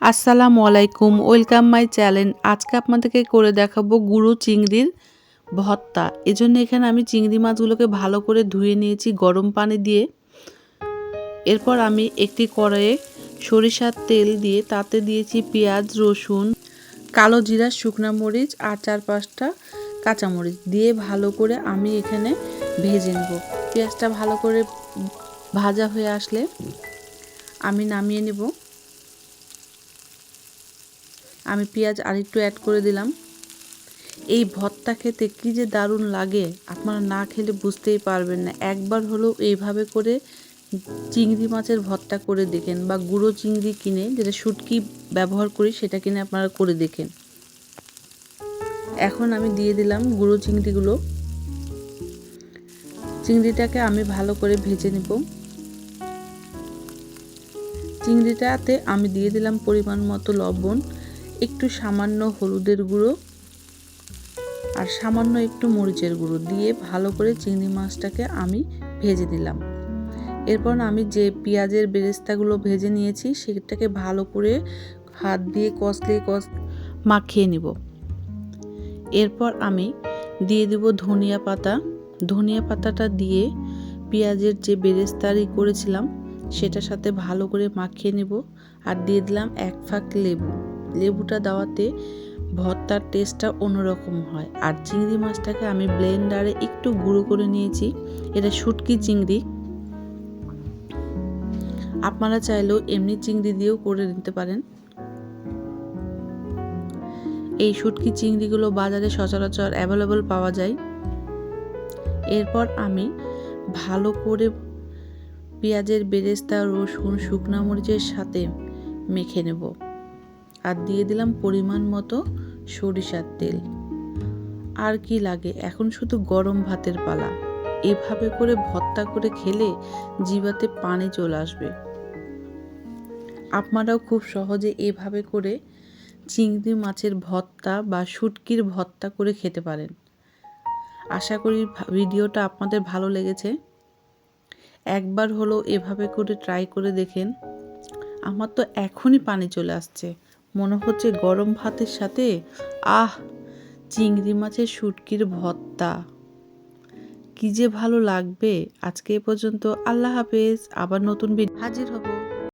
আসসালামু আলাইকুম, welcome my channel. আজকে আপনাদেরকে করে দেখাবো গুঁড়ো চিংড়ির ভর্তা। এজন্য এখানে আমি চিংড়ি মাছগুলোকে ভালো করে ধুয়ে নিয়েছি গরম পানি দিয়ে। এরপর আমি একটি কড়াইয়ে সরিষার তেল দিয়ে তাতে দিয়েছি পেঁয়াজ, রসুন, কালো জিরা, শুকনা মরিচ আর 4-5টা কাঁচামরিচ দিয়ে ভালো করে আমি এখানে ভেজে নেব। পেঁয়াজটা ভালো করে ভাজা হয়ে আসলে আমি নামিয়ে নেব। আমি পেঁয়াজ আরেকটু অ্যাড করে দিলাম। এই ভর্তা খেতে কী যে দারুণ লাগে, আপনারা না খেলে বুঝতেই পারবেন না। একবার হলেও এইভাবে করে চিংড়ি মাছের ভর্তা করে দেখেন, বা গুঁড়ো চিংড়ি কিনে, যেটা শুটকি ব্যবহার করি সেটা কিনে আপনারা করে দেখেন। এখন আমি দিয়ে দিলাম গুঁড়ো চিংড়িগুলো। চিংড়িটাকে আমি ভালো করে ভেজে নেব। চিংড়িটাতে আমি দিয়ে দিলাম পরিমাণ মতো লবণ, একটু সামান্য হলুদের গুঁড়ো আর সামান্য একটু মরিচের গুঁড়ো দিয়ে ভালো করে চিংড়ি মাছটাকে আমি ভেজে দিলাম। এরপর আমি যে পেঁয়াজের বেরেস্তাগুলো ভেজে নিয়েছি সেটাকে ভালো করে হাত দিয়ে কষলে মাখিয়ে নিব। এরপর আমি দিয়ে দিব ধনিয়া পাতা। ধনিয়া পাতাটা দিয়ে পেঁয়াজের যে বেরেস্তারি করেছিলাম সেটার সাথে ভালো করে মাখিয়ে নেব। আর দিয়ে দিলাম 1 ফাঁক লেবু। লেবুটা দেওয়াতে ভর্তার টেস্টটা অন্যরকম হয়। আর চিংড়ি মাছটাকে আমি ব্লেন্ডারে একটু গুঁড়ো করে নিয়েছি। এটা শুটকি চিংড়ি, আপনারা চাইলেও এমনি চিংড়ি দিয়েও করে নিতে পারেন। এই শুটকি চিংড়িগুলো বাজারে সচরাচর অ্যাভেলেবল পাওয়া যায়। এরপর আমি ভালো করে পেঁয়াজের বেরেস্তা, রসুন, শুকনা মরিচের সাথে মেখে নেব। আর দিয়ে দিলাম পরিমাণ মতো সরিষার তেল। আর কি লাগে, এখন শুধু গরম ভাতের পালা। এভাবে করে ভর্তা করে খেলে জিভাতে পানি চলে আসবে। আপনারাও খুব সহজে এভাবে করে চিংড়ি মাছের ভর্তা বা শুটকির ভর্তা করে খেতে পারেন। আশা করি ভিডিওটা আপনাদের ভালো লেগেছে। একবার হলো এভাবে করে ট্রাই করে দেখেন। আমার তো এখনই পানি চলে আসছে, মনে হচ্ছে গরম ভাতের সাথে চিংড়ি মাছের শুটকির ভর্তা কি যে ভালো লাগবে। আজকে এ পর্যন্ত, আল্লাহ হাফেজ। আবার নতুন ভিডিও হাজির হব।